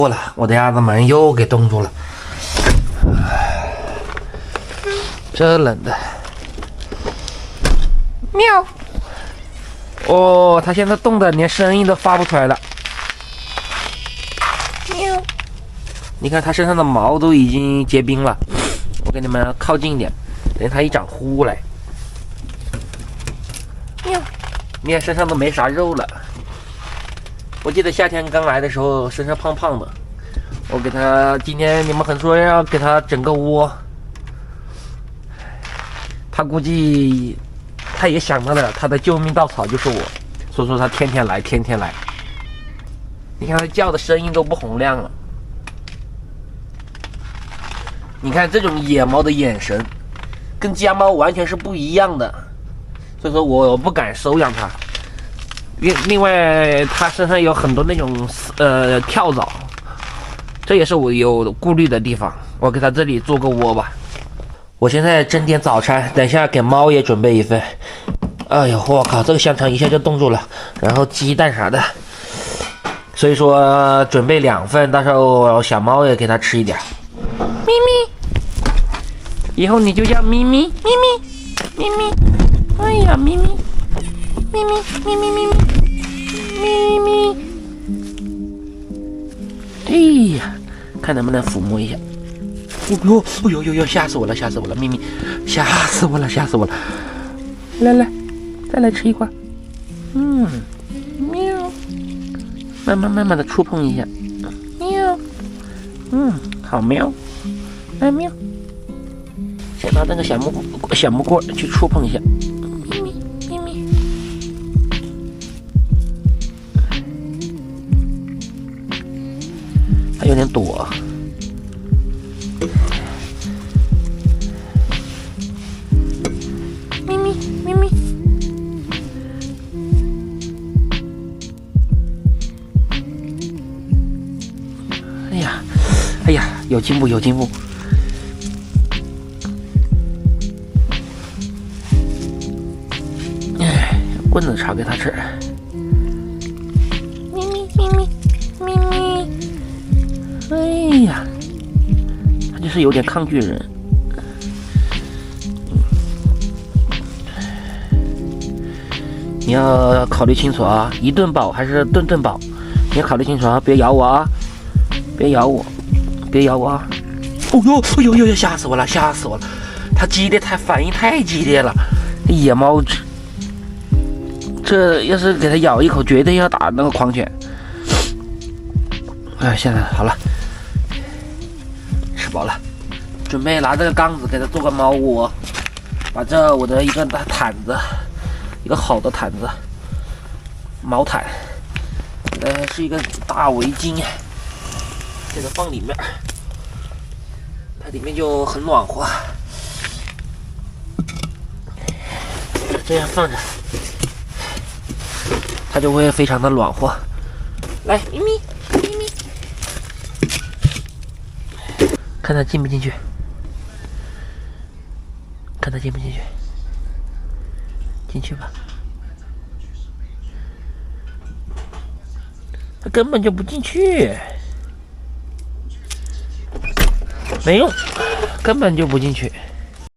过了，我的鸭子门又给冻住了，这冷的。喵！哦，它现在冻得连声音都发不出来了。喵！你看它身上的毛都已经结冰了，我给你们靠近一点，等它一长呼来。喵！你看身上都没啥肉了。我记得夏天刚来的时候身上胖胖的，我给它今天你们很说要给它整个窝，它估计它也想到了它的救命稻草就是我，所以说它天天来天天来。你看它叫的声音都不洪亮了。你看这种野猫的眼神跟家猫完全是不一样的，所以说我不敢收养它。另外它身上有很多那种跳蚤，这也是我有顾虑的地方。我给它这里做个窝吧。我现在蒸点早餐，等一下给猫也准备一份。哎呦，我靠，这个香肠一下就冻住了，然后鸡蛋啥的，所以说准备2份，到时候小猫也给它吃一点。咪咪，以后你就叫咪咪咪咪咪咪。哎呀，咪咪咪咪咪咪咪咪咪咪。哎呀，看能不能抚摸一下。哦呦，吓死我了，吓死我了，咪咪，吓死我了，吓死我了。来，再来吃一块。喵，慢慢的触碰一下。喵，好喵，喵。先拿那个小木棍去触碰一下。咪咪。还有点躲。咪咪。哎呀，有进步。棍子炒给它吃。咪咪。哎呀，它就是有点抗拒人。你要考虑清楚啊，一顿饱还是顿饱，你要考虑清楚啊，别咬我啊，别咬我啊！哦呦，吓死我了！它反应太激烈了，野猫这要是给它咬一口，绝对要打那个狂犬。哎，现在好了，吃饱了，准备拿这个缸子给它做个猫窝，把这我的一个大毯子。一个好的毯子，毛毯，是一个大围巾，给它放里面，它里面就很暖和。这样放着，它就会非常的暖和。来，咪咪，看它进不进去，进去吧，他根本就不进去，没用，根本就不进去。